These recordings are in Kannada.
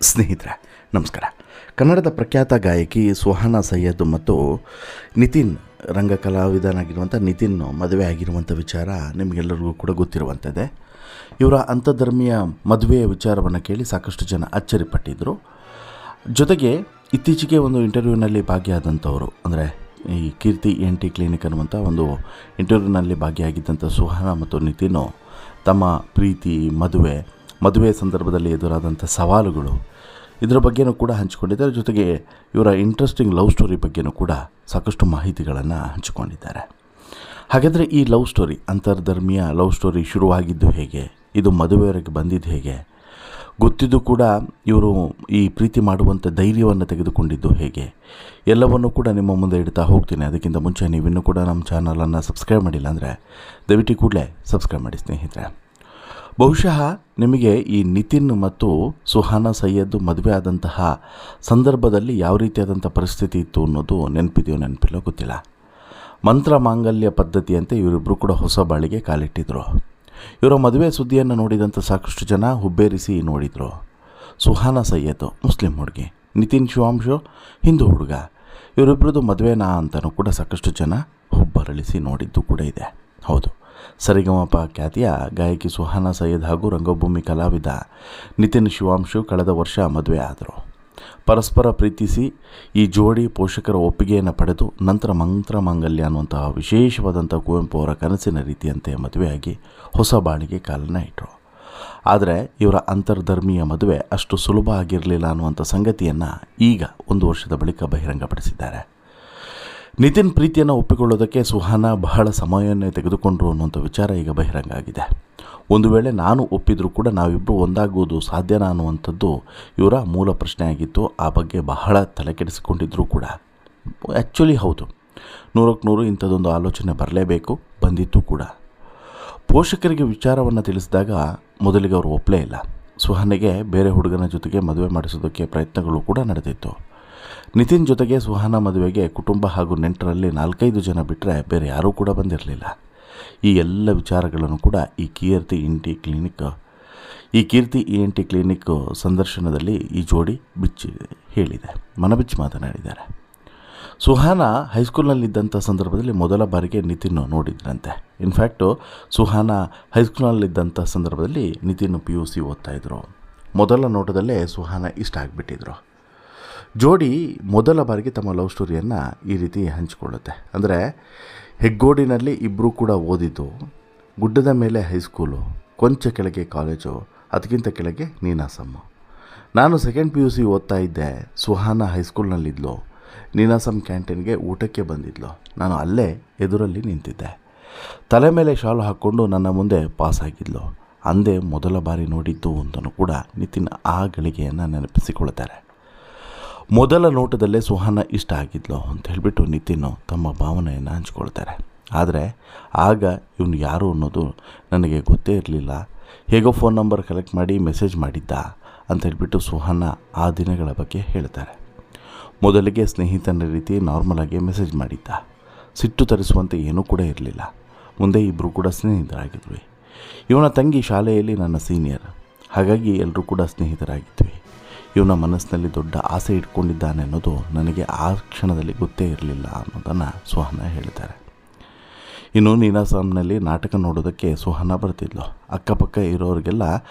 ಸ್ನೇಹಿತರೆ ನಮಸ್ಕಾರ. ಕನ್ನಡದ ಪ್ರಖ್ಯಾತ ಗಾಯಕಿ ಸುಹಾನಾ ಸೈಯದ್ ಮತ್ತು ನಿತಿನ್ ರಂಗಕಲಾವಿದನಾಗಿರುವಂಥ ನಿತಿನ್ ಮದುವೆ ಆಗಿರುವಂಥ ವಿಚಾರ ನಿಮಗೆಲ್ಲರಿಗೂ ಕೂಡ ಗೊತ್ತಿರುವಂಥದ್ದೇ. ಇವರ ಅಂತರ್ಧರ್ಮೀಯ ಮದುವೆಯ ವಿಚಾರವನ್ನು ಕೇಳಿ ಸಾಕಷ್ಟು ಜನ ಅಚ್ಚರಿಪಟ್ಟಿದ್ದರು. ಜೊತೆಗೆ ಇತ್ತೀಚೆಗೆ ಒಂದು ಇಂಟರ್ವ್ಯೂನಲ್ಲಿ ಭಾಗಿಯಾದಂಥವರು, ಅಂದರೆ ಈ ಕೀರ್ತಿ ENT ಕ್ಲಿನಿಕ್ ಅನ್ನುವಂಥ ಒಂದು ಇಂಟರ್ವ್ಯೂನಲ್ಲಿ ಭಾಗಿಯಾಗಿದ್ದಂಥ ಸುಹಾನಾ ಮತ್ತು ನಿತಿನ್ ತಮ್ಮ ಪ್ರೀತಿ, ಮದುವೆ ಸಂದರ್ಭದಲ್ಲಿ ಎದುರಾದಂಥ ಸವಾಲುಗಳು, ಇದರ ಬಗ್ಗೆನೂ ಕೂಡ ಹಂಚಿಕೊಂಡಿದ್ದಾರೆ. ಜೊತೆಗೆ ಇವರ ಇಂಟ್ರೆಸ್ಟಿಂಗ್ ಲವ್ ಸ್ಟೋರಿ ಬಗ್ಗೆನೂ ಕೂಡ ಸಾಕಷ್ಟು ಮಾಹಿತಿಗಳನ್ನು ಹಂಚಿಕೊಂಡಿದ್ದಾರೆ. ಹಾಗಾದರೆ ಈ ಲವ್ ಸ್ಟೋರಿ, ಅಂತರ್ಧರ್ಮೀಯ ಲವ್ ಸ್ಟೋರಿ ಶುರುವಾಗಿದ್ದು ಹೇಗೆ, ಇದು ಮದುವೆವರೆಗೆ ಬಂದಿದ್ದು ಹೇಗೆ, ಗೊತ್ತಿದ್ದು ಕೂಡ ಇವರು ಈ ಪ್ರೀತಿ ಮಾಡುವಂಥ ಧೈರ್ಯವನ್ನು ತೆಗೆದುಕೊಂಡಿದ್ದು ಹೇಗೆ, ಎಲ್ಲವನ್ನೂ ಕೂಡ ನಿಮ್ಮ ಮುಂದೆ ಇಡ್ತಾ ಹೋಗ್ತೀನಿ. ಅದಕ್ಕಿಂತ ಮುಂಚೆ ನೀವಿನ್ನೂ ಕೂಡ ನಮ್ಮ ಚಾನಲನ್ನು ಸಬ್ಸ್ಕ್ರೈಬ್ ಮಾಡಿಲ್ಲ ಅಂದರೆ ದಯವಿಟ್ಟು ಕೂಡಲೇ ಸಬ್ಸ್ಕ್ರೈಬ್ ಮಾಡಿ ಸ್ನೇಹಿತರೆ. ಬಹುಶಃ ನಿಮಗೆ ಈ ನಿತಿನ್ ಮತ್ತು ಸುಹಾನಾ ಸೈಯದ್ ಮದುವೆ ಆದಂತಹ ಸಂದರ್ಭದಲ್ಲಿ ಯಾವ ರೀತಿಯಾದಂಥ ಪರಿಸ್ಥಿತಿ ಇತ್ತು ಅನ್ನೋದು ನೆನಪಿಲ್ಲೋ ಗೊತ್ತಿಲ್ಲ. ಮಂತ್ರ ಮಾಂಗಲ್ಯ ಪದ್ಧತಿಯಂತೆ ಇವರಿಬ್ಬರು ಕೂಡ ಹೊಸ ಬಾಳಿಗೆ ಕಾಲಿಟ್ಟಿದ್ರು. ಇವರ ಮದುವೆ ಸುದ್ದಿಯನ್ನು ನೋಡಿದಂಥ ಸಾಕಷ್ಟು ಜನ ಹುಬ್ಬೇರಿಸಿ ನೋಡಿದರು. ಸುಹಾನಾ ಸೈಯದ್ ಮುಸ್ಲಿಂ ಹುಡುಗಿ, ನಿತಿನ್ ಶಿವಾಂಶು ಹಿಂದೂ ಹುಡುಗ. ಇವರಿಬ್ಬರದು ಮದುವೆನಾ ಅಂತಲೂ ಕೂಡ ಸಾಕಷ್ಟು ಜನ ಹುಬ್ಬರಳಿಸಿ ನೋಡಿದ್ದು ಕೂಡ ಇದೆ. ಹೌದು, ಸರಿಗಮಪ ಖ್ಯಾತಿಯ ಗಾಯಕಿ ಸುಹಾನಾ ಸೈಯದ್ ಹಾಗೂ ರಂಗಭೂಮಿ ಕಲಾವಿದ ನಿತಿನ್ ಶಿವಾಂಶು ಕಳೆದ ವರ್ಷ ಮದುವೆ ಆದರು. ಪರಸ್ಪರ ಪ್ರೀತಿಸಿ ಈ ಜೋಡಿ ಪೋಷಕರ ಒಪ್ಪಿಗೆಯನ್ನು ಪಡೆದು ನಂತರ ಮಂತ್ರ ಮಾಂಗಲ್ಯ ಅನ್ನುವಂತಹ ವಿಶೇಷವಾದಂಥ ಕುವೆಂಪು ಅವರ ಕನಸಿನ ರೀತಿಯಂತೆ ಮದುವೆಯಾಗಿ ಹೊಸ ಬಾಳಿಗೆ ಕಾಲನ್ನು ಇಟ್ಟರು. ಆದರೆ ಇವರ ಅಂತರ್ಧರ್ಮೀಯ ಮದುವೆ ಅಷ್ಟು ಸುಲಭ ಆಗಿರಲಿಲ್ಲ ಅನ್ನುವಂಥ ಸಂಗತಿಯನ್ನು ಈಗ 1 ವರ್ಷದ ಬಳಿಕ ಬಹಿರಂಗಪಡಿಸಿದ್ದಾರೆ. ನಿತಿನ್ ಪ್ರೀತಿಯನ್ನು ಒಪ್ಪಿಕೊಳ್ಳೋದಕ್ಕೆ ಸುಹಾನಾ ಬಹಳ ಸಮಯವನ್ನೇ ತೆಗೆದುಕೊಂಡರು ಅನ್ನುವಂಥ ವಿಚಾರ ಈಗ ಬಹಿರಂಗ ಆಗಿದೆ. ಒಂದು ವೇಳೆ ನಾನು ಒಪ್ಪಿದರೂ ಕೂಡ ನಾವಿಬ್ಬರು ಒಂದಾಗುವುದು ಸಾಧ್ಯನಾ ಅನ್ನುವಂಥದ್ದು ಇವರ ಮೂಲ ಪ್ರಶ್ನೆ ಆಗಿತ್ತು. ಆ ಬಗ್ಗೆ ಬಹಳ ತಲೆಕೆಡಿಸಿಕೊಂಡಿದ್ದರೂ ಕೂಡ ಆ್ಯಕ್ಚುಲಿ ಹೌದು, 100ಕ್ಕೆ 100 ಇಂಥದ್ದೊಂದು ಆಲೋಚನೆ ಬರಲೇಬೇಕು, ಬಂದಿತ್ತು ಕೂಡ. ಪೋಷಕರಿಗೆ ವಿಚಾರವನ್ನು ತಿಳಿಸಿದಾಗ ಮೊದಲಿಗೆ ಅವರು ಒಪ್ಪಲೇ ಇಲ್ಲ. ಸುಹಾನೆಗೆ ಬೇರೆ ಹುಡುಗನ ಜೊತೆಗೆ ಮದುವೆ ಮಾಡಿಸೋದಕ್ಕೆ ಪ್ರಯತ್ನಗಳು ಕೂಡ ನಡೆದಿತ್ತು. ನಿತಿನ್ ಜೊತೆಗೆ ಸುಹಾನಾ ಮದುವೆಗೆ ಕುಟುಂಬ ಹಾಗೂ ನೆಂಟರಲ್ಲಿ 4-5 ಜನ ಬಿಟ್ಟರೆ ಬೇರೆ ಯಾರೂ ಕೂಡ ಬಂದಿರಲಿಲ್ಲ. ಈ ಎಲ್ಲ ವಿಚಾರಗಳನ್ನು ಕೂಡ ಈ ಕೀರ್ತಿ ENT ಕ್ಲಿನಿಕ್ ಸಂದರ್ಶನದಲ್ಲಿ ಈ ಜೋಡಿ ಮನಬಿಚ್ಚಿ ಮಾತನಾಡಿದ್ದಾರೆ. ಸುಹಾನಾ ಹೈಸ್ಕೂಲ್ನಲ್ಲಿದ್ದಂಥ ಸಂದರ್ಭದಲ್ಲಿ ಮೊದಲ ಬಾರಿಗೆ ನಿತಿನ್ ನೋಡಿದ್ರಂತೆ. ಇನ್ಫ್ಯಾಕ್ಟು ಸುಹಾನಾ ಹೈಸ್ಕೂಲ್ನಲ್ಲಿದ್ದಂಥ ಸಂದರ್ಭದಲ್ಲಿ ನಿತಿನ್ PUC ಓದ್ತಾಯಿದ್ರು. ಮೊದಲ ನೋಟದಲ್ಲೇ ಸುಹಾನಾ ಇಷ್ಟ ಆಗಿಬಿಟ್ಟಿದ್ರು. ಜೋಡಿ ಮೊದಲ ಬಾರಿಗೆ ತಮ್ಮ ಲವ್ ಸ್ಟೋರಿಯನ್ನು ಈ ರೀತಿ ಹಂಚಿಕೊಳ್ಳುತ್ತೆ. ಅಂದರೆ ಹೆಗ್ಗೋಡಿನಲ್ಲಿ ಇಬ್ಬರೂ ಕೂಡ ಓದಿದ್ದು, ಗುಡ್ಡದ ಮೇಲೆ ಹೈಸ್ಕೂಲು, ಕೊಂಚ ಕೆಳಗೆ ಕಾಲೇಜು, ಅದಕ್ಕಿಂತ ಕೆಳಗೆ ನೀನಾಸಮ್ಮು. ನಾನು 2nd PUC ಓದ್ತಾ ಇದ್ದೆ. ಸುಹಾನಾ ಹೈಸ್ಕೂಲ್ನಲ್ಲಿದ್ಲು. ನೀನಾಸಮ್ ಕ್ಯಾಂಟೀನ್ಗೆ ಊಟಕ್ಕೆ ಬಂದಿದ್ಲು. ನಾನು ಅಲ್ಲೇ ಎದುರಲ್ಲಿ ನಿಂತಿದ್ದೆ. ತಲೆ ಮೇಲೆ ಶಾಲು ಹಾಕ್ಕೊಂಡು ನನ್ನ ಮುಂದೆ ಪಾಸ್ ಆಗಿದ್ಲು. ಅಂದೇ ಮೊದಲ ಬಾರಿ ನೋಡಿದ್ದು ಅಂತಲೂ ಕೂಡ ನಿತಿನ್ ಆ ಗಳಿಗೆಯನ್ನು ನೆನಪಿಸಿಕೊಳ್ತಾರೆ. ಮೊದಲ ನೋಟದಲ್ಲೇ ಸುಹಾನಾ ಇಷ್ಟ ಆಗಿದ್ಲು ಅಂತ ಹೇಳಿಬಿಟ್ಟು ನಿತಿನ್ ತಮ್ಮ ಭಾವನೆಯನ್ನು ಹಂಚಿಕೊಳ್ತಾರೆ. ಆದರೆ ಆಗ ಇವನು ಯಾರು ಅನ್ನೋದು ನನಗೆ ಗೊತ್ತೇ ಇರಲಿಲ್ಲ. ಹೇಗೋ ಫೋನ್ ನಂಬರ್ ಕಲೆಕ್ಟ್ ಮಾಡಿ ಮೆಸೇಜ್ ಮಾಡಿದ್ದ ಅಂತ ಹೇಳಿಬಿಟ್ಟು ಸುಹಾನಾ ಆ ದಿನಗಳ ಬಗ್ಗೆ ಹೇಳ್ತಾರೆ. ಮೊದಲಿಗೆ ಸ್ನೇಹಿತನ ರೀತಿ ನಾರ್ಮಲಾಗಿ ಮೆಸೇಜ್ ಮಾಡಿದ್ದ. ಸಿಟ್ಟು ತರಿಸುವಂತೆ ಏನೂ ಕೂಡ ಇರಲಿಲ್ಲ. ಮುಂದೆ ಇಬ್ಬರು ಕೂಡ ಸ್ನೇಹಿತರಾಗಿದ್ವಿ. ಇವನ ತಂಗಿ ಶಾಲೆಯಲ್ಲಿ ನನ್ನ ಸೀನಿಯರ್, ಹಾಗಾಗಿ ಎಲ್ಲರೂ ಕೂಡ ಸ್ನೇಹಿತರಾಗಿದ್ವಿ. ಇವನ ಮನಸ್ಸಿನಲ್ಲಿ ದೊಡ್ಡ ಆಸೆ ಇಟ್ಕೊಂಡಿದ್ದಾನೆ ಅನ್ನೋದು ನನಗೆ ಆ ಕ್ಷಣದಲ್ಲಿ ಗೊತ್ತೇ ಇರಲಿಲ್ಲ ಅನ್ನೋದನ್ನು ಸುಹಾನಾ ಹೇಳ್ತಾರೆ. ಇನ್ನು ನೀನಾಸಮ್ನಲ್ಲಿ ನಾಟಕ ನೋಡೋದಕ್ಕೆ ಸುಹಾನಾ ಬರ್ತಿದ್ಲು. ಅಕ್ಕಪಕ್ಕ ಇರೋರಿಗೆಲ್ಲ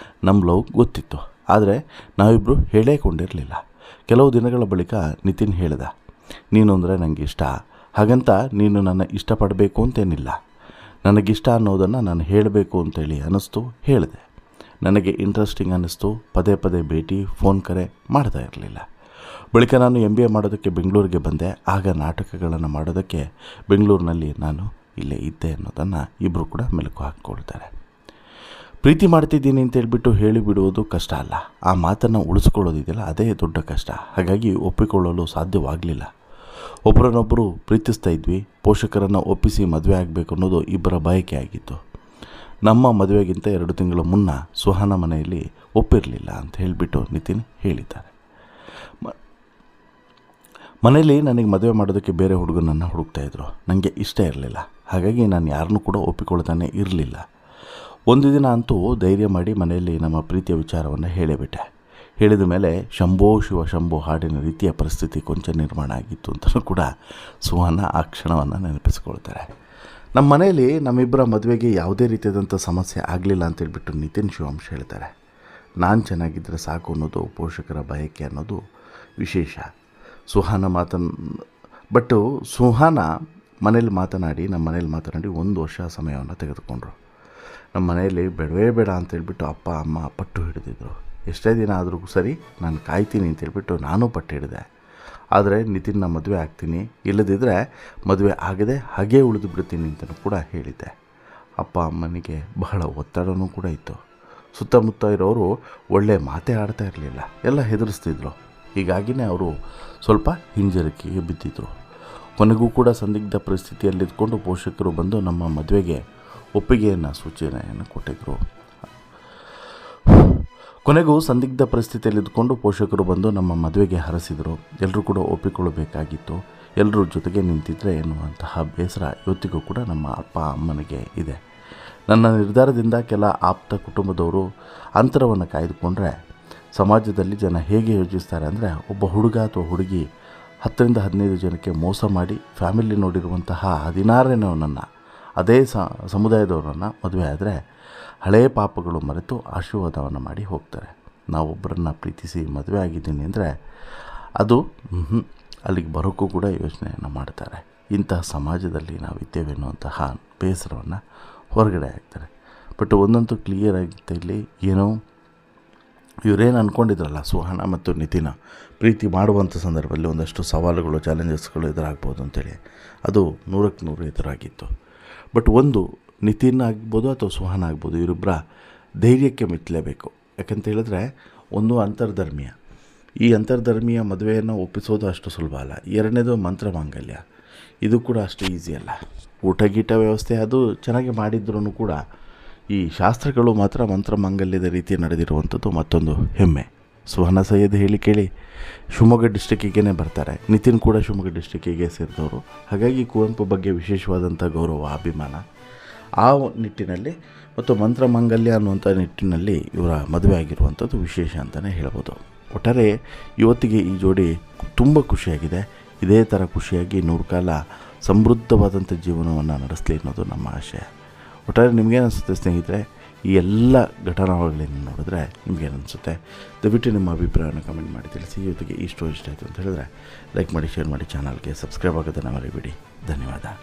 ನಮ್ಮ ಲವ್ ಗೊತ್ತಿತ್ತು, ಆದರೆ ನಾವಿಬ್ಬರು ಹೇಳೇ ಕೊಂಡಿರಲಿಲ್ಲ. ಕೆಲವು ದಿನಗಳ ಬಳಿಕ ನಿತಿನ್ ಹೇಳ್ದ, ನೀನು ಅಂದರೆ ನನಗೆ ಇಷ್ಟ, ಹಾಗಂತ ನೀನು ನನ್ನ ಇಷ್ಟಪಡಬೇಕು ಅಂತೇನಿಲ್ಲ. ನನಗಿಷ್ಟ ಅನ್ನೋದನ್ನು ನಾನು ಹೇಳಬೇಕು ಅಂತೇಳಿ ಅನ್ನಿಸ್ತು, ಹೇಳಿದೆ. ನನಗೆ ಇಂಟ್ರೆಸ್ಟಿಂಗ್ ಅನ್ನಿಸ್ತು. ಪದೇ ಪದೇ ಭೇಟಿ, ಫೋನ್ ಕರೆ ಮಾಡ್ತಾ ಇರಲಿಲ್ಲ. ಬಳಿಕ ನಾನು MBA ಮಾಡೋದಕ್ಕೆ ಬೆಂಗಳೂರಿಗೆ ಬಂದೆ. ಆಗ ನಾಟಕಗಳನ್ನು ಮಾಡೋದಕ್ಕೆ ಬೆಂಗಳೂರಿನಲ್ಲಿ ನಾನು ಇಲ್ಲೇ ಇದ್ದೆ ಅನ್ನೋದನ್ನು ಇಬ್ಬರು ಕೂಡ ಮೆಲುಕು ಹಾಕ್ಕೊಳ್ತಾರೆ. ಪ್ರೀತಿ ಮಾಡ್ತಿದ್ದೀನಿ ಅಂತೇಳ್ಬಿಟ್ಟು ಹೇಳಿಬಿಡುವುದು ಕಷ್ಟ ಅಲ್ಲ, ಆ ಮಾತನ್ನು ಉಳಿಸ್ಕೊಳ್ಳೋದಿದೆಯಲ್ಲ ಅದೇ ದೊಡ್ಡ ಕಷ್ಟ. ಹಾಗಾಗಿ ಒಪ್ಪಿಕೊಳ್ಳಲು ಸಾಧ್ಯವಾಗಲಿಲ್ಲ. ಒಬ್ಬರನ್ನೊಬ್ಬರು ಪ್ರೀತಿಸ್ತಾ ಇದ್ವಿ. ಪೋಷಕರನ್ನು ಒಪ್ಪಿಸಿ ಮದುವೆ ಆಗಬೇಕು ಅನ್ನೋದು ಇಬ್ಬರ ಬಯಕೆ ಆಗಿತ್ತು. ನಮ್ಮ ಮದುವೆಗಿಂತ 2 ತಿಂಗಳ ಮುನ್ನ ಸುಹಾನಾ ಮನೆಯಲ್ಲಿ ಒಪ್ಪಿರಲಿಲ್ಲ ಅಂತ ಹೇಳಿಬಿಟ್ಟು ನಿತಿನ್ ಹೇಳಿದ್ದಾರೆ. ಮನೆಯಲ್ಲಿ ನನಗೆ ಮದುವೆ ಮಾಡೋದಕ್ಕೆ ಬೇರೆ ಹುಡುಗನನ್ನು ಹುಡುಕ್ತಾಯಿದ್ರು. ನನಗೆ ಇಷ್ಟ ಇರಲಿಲ್ಲ. ಹಾಗಾಗಿ ನಾನು ಯಾರನ್ನೂ ಕೂಡ ಒಪ್ಪಿಕೊಳ್ತಾನೆ ಇರಲಿಲ್ಲ. ಒಂದು ದಿನ ಅಂತೂ ಧೈರ್ಯ ಮಾಡಿ ಮನೆಯಲ್ಲಿ ನಮ್ಮ ಪ್ರೀತಿಯ ವಿಚಾರವನ್ನು ಹೇಳಿಬಿಟ್ಟೆ. ಹೇಳಿದ ಮೇಲೆ ಶಂಭೋ ಶಿವ ಶಂಭೋ ಹಾಡಿನ ರೀತಿಯ ಪರಿಸ್ಥಿತಿ ಕೊಂಚ ನಿರ್ಮಾಣ ಆಗಿತ್ತು ಅಂತಲೂ ಕೂಡ ಸುಹಾನ ಆ ಕ್ಷಣವನ್ನು ನೆನಪಿಸ್ಕೊಳ್ತಾರೆ. ನಮ್ಮ ಮನೆಯಲ್ಲಿ ನಮ್ಮಿಬ್ಬರ ಮದುವೆಗೆ ಯಾವುದೇ ರೀತಿಯಾದಂಥ ಸಮಸ್ಯೆ ಆಗಲಿಲ್ಲ ಅಂತೇಳ್ಬಿಟ್ಟು ನಿತಿನ್ ಶಿವಾಂಶ್ ಹೇಳ್ತಾರೆ. ನಾನು ಚೆನ್ನಾಗಿದ್ದರೆ ಸಾಕು ಅನ್ನೋದು ಪೋಷಕರ ಬಯಕೆ ಅನ್ನೋದು ವಿಶೇಷ. ಸುಹಾನ ಮನೇಲಿ ಮಾತನಾಡಿ ನಮ್ಮ ಮನೇಲಿ ಮಾತನಾಡಿ 1 ವರ್ಷ ಸಮಯವನ್ನು ತೆಗೆದುಕೊಂಡ್ರು. ನಮ್ಮ ಮನೆಯಲ್ಲಿ ಬೇಡ ಅಂತೇಳ್ಬಿಟ್ಟು ಅಪ್ಪ ಅಮ್ಮ ಪಟ್ಟು ಹಿಡಿದಿದ್ರು. ಎಷ್ಟೇ ದಿನ ಆದರೂ ಸರಿ ನಾನು ಕಾಯ್ತೀನಿ ಅಂತೇಳ್ಬಿಟ್ಟು ನಾನು ಪಟ್ಟು ಹಿಡಿದೆ. ಆದರೆ ನಿತಿನ್ನ ಮದುವೆ ಆಗ್ತೀನಿ, ಇಲ್ಲದಿದ್ದರೆ ಮದುವೆ ಆಗದೆ ಹಾಗೇ ಉಳಿದು ಬಿಡ್ತೀನಿ ಅಂತಲೂ ಕೂಡ ಹೇಳಿದ್ದೆ. ಅಪ್ಪ ಅಮ್ಮನಿಗೆ ಬಹಳ ಒತ್ತಡವೂ ಕೂಡ ಇತ್ತು. ಸುತ್ತಮುತ್ತ ಇರೋರು ಒಳ್ಳೆ ಮಾತೇ ಆಡ್ತಾ ಇರಲಿಲ್ಲ, ಎಲ್ಲ ಹೆದರಿಸ್ತಿದ್ರು. ಹೀಗಾಗಿಯೇ ಅವರು ಸ್ವಲ್ಪ ಹಿಂಜರಿಕೆಗೆ ಬಿದ್ದಿದ್ದರು. ಕೊನೆಗೂ ಕೂಡ ಸಂದಿಗ್ಧ ಪರಿಸ್ಥಿತಿಯಲ್ಲಿದ್ದುಕೊಂಡು ಪೋಷಕರು ಬಂದು ನಮ್ಮ ಮದುವೆಗೆ ಒಪ್ಪಿಗೆಯನ್ನು ಸೂಚನೆಯನ್ನು ಕೊಟ್ಟಿದ್ದರು. ಪೋಷಕರು ಬಂದು ನಮ್ಮ ಮದುವೆಗೆ ಹರಸಿದರು. ಎಲ್ಲರೂ ಕೂಡ ಒಪ್ಪಿಕೊಳ್ಳಬೇಕಾಗಿತ್ತು. ಎಲ್ಲರೂ ಜೊತೆಗೆ ನಿಂತಿದ್ದರೆ ಎನ್ನುವಂತಹ ಬೇಸರ ಇವತ್ತಿಗೂ ಕೂಡ ನಮ್ಮ ಅಪ್ಪ ಅಮ್ಮನಿಗೆ ಇದೆ. ನನ್ನ ನಿರ್ಧಾರದಿಂದ ಕೆಲ ಆಪ್ತ ಕುಟುಂಬದವರು ಅಂತರವನ್ನು ಕಾಯ್ದುಕೊಂಡ್ರೆ ಸಮಾಜದಲ್ಲಿ ಜನ ಹೇಗೆ ಯೋಚಿಸ್ತಾರೆ ಅಂದರೆ, ಒಬ್ಬ ಹುಡುಗ ಅಥವಾ ಹುಡುಗಿ 10ರಿಂದ 15 ಜನಕ್ಕೆ ಮೋಸ ಮಾಡಿ ಫ್ಯಾಮಿಲಿ ನೋಡಿರುವಂತಹ 16ನೇವನನ್ನು ಅದೇ ಸಮುದಾಯದವರನ್ನು ಮದುವೆ ಆದರೆ ಹಳೆಯ ಪಾಪಗಳು ಮರೆತು ಆಶೀರ್ವಾದವನ್ನು ಮಾಡಿ ಹೋಗ್ತಾರೆ. ನಾವೊಬ್ಬರನ್ನು ಪ್ರೀತಿಸಿ ಮದುವೆ ಆಗಿದ್ದೀನಿ ಅಂದರೆ ಅದು ಅಲ್ಲಿಗೆ ಬರೋಕ್ಕೂ ಕೂಡ ಯೋಚನೆಯನ್ನು ಮಾಡ್ತಾರೆ. ಇಂತಹ ಸಮಾಜದಲ್ಲಿ ನಾವಿದ್ದೇವೆ ಅನ್ನುವಂತಹ ಬೇಸರವನ್ನು ಹೊರಗಡೆ ಆಗ್ತಾರೆ. ಬಟ್ ಒಂದಂತೂ ಕ್ಲಿಯರ್ ಆಗಿತ್ತು, ಇಲ್ಲಿ ಏನೋ ಇವರೇನು ಅಂದ್ಕೊಂಡಿದ್ರಲ್ಲ ಸುಹಾನ ಮತ್ತು ನಿತಿನ ಪ್ರೀತಿ ಮಾಡುವಂಥ ಸಂದರ್ಭದಲ್ಲಿ ಒಂದಷ್ಟು ಸವಾಲುಗಳು ಚಾಲೆಂಜಸ್ಗಳು ಎದುರಾಗ್ಬೋದು ಅಂತೇಳಿ, ಅದು 100ಕ್ಕೆ 100 ಎದುರಾಗಿತ್ತು. ಬಟ್ ಒಂದು ನಿತಿನ್ ಆಗ್ಬೋದು ಅಥವಾ ಸುಹಾನ ಆಗ್ಬೋದು, ಇವರಿಬ್ಬರ ಧೈರ್ಯಕ್ಕೆ ಮೆಚ್ಚಲೇಬೇಕು. ಯಾಕಂತ ಹೇಳಿದ್ರೆ ಒಂದು ಅಂತರ್ಧರ್ಮೀಯ, ಈ ಅಂತರ್ಧರ್ಮೀಯ ಮದುವೆಯನ್ನು ಒಪ್ಪಿಸೋದು ಅಷ್ಟು ಸುಲಭ ಅಲ್ಲ. 2ನೇದು ಮಂತ್ರ ಮಾಂಗಲ್ಯ, ಇದು ಕೂಡ ಅಷ್ಟು ಈಸಿ ಅಲ್ಲ. ಊಟ ಗೀಟ ವ್ಯವಸ್ಥೆ ಅದು ಚೆನ್ನಾಗಿ ಮಾಡಿದ್ರೂ ಕೂಡ ಈ ಶಾಸ್ತ್ರಗಳು ಮಾತ್ರ ಮಂತ್ರ ಮಾಂಗಲ್ಯದ ರೀತಿ ನಡೆದಿರುವಂಥದ್ದು ಮತ್ತೊಂದು ಹೆಮ್ಮೆ. ಸುಹಾನ ಸೈಯದ್ ಹೇಳಿ ಕೇಳಿ ಶಿವಮೊಗ್ಗ ಡಿಸ್ಟಿಕ್ಕಿಗೆ ಬರ್ತಾರೆ. ನಿತಿನ್ ಕೂಡ ಶಿವಮೊಗ್ಗ ಡಿಸ್ಟಿಕ್ಕಿಗೆ ಸೇರಿದವರು. ಹಾಗಾಗಿ ಕುವೆಂಪು ಬಗ್ಗೆ ವಿಶೇಷವಾದಂಥ ಗೌರವ, ಅಭಿಮಾನ ಆ ನಿಟ್ಟಿನಲ್ಲಿ ಮತ್ತು ಮಂತ್ರ ಮಾಂಗಲ್ಯ ಅನ್ನುವಂಥ ನಿಟ್ಟಿನಲ್ಲಿ ಇವರ ಮದುವೆ ಆಗಿರುವಂಥದ್ದು ವಿಶೇಷ ಅಂತಲೇ ಹೇಳ್ಬೋದು. ಒಟ್ಟಾರೆ ಇವತ್ತಿಗೆ ಈ ಜೋಡಿ ತುಂಬ ಖುಷಿಯಾಗಿದೆ. ಇದೇ ಥರ ಖುಷಿಯಾಗಿ 100 ಕಾಲ ಸಮೃದ್ಧವಾದಂಥ ಜೀವನವನ್ನು ನಡೆಸಲಿ ಅನ್ನೋದು ನಮ್ಮ ಆಶಯ. ಒಟ್ಟಾರೆ ನಿಮಗೇನಿಸುತ್ತೆ ಸ್ನೇಹಿತರೆ, ಈ ಎಲ್ಲ ಘಟನಾವಳಿಗಳನ್ನು ನೋಡಿದ್ರೆ ನಿಮಗೇನಿಸುತ್ತೆ? ದಯವಿಟ್ಟು ನಿಮ್ಮ ಅಭಿಪ್ರಾಯವನ್ನು ಕಮೆಂಟ್ ಮಾಡಿ ತಿಳಿಸಿ. ಇವತ್ತಿಗೆ ಈ ಸ್ಟೋರಿ ಇಷ್ಟ ಆಯಿತು ಅಂತ ಹೇಳಿದ್ರೆ ಲೈಕ್ ಮಾಡಿ, ಶೇರ್ ಮಾಡಿ, ಚಾನಲ್ಗೆ ಸಬ್ಸ್ಕ್ರೈಬ್ ಆಗೋದನ್ನು ಮರಿಬೇಡಿ. ಧನ್ಯವಾದ.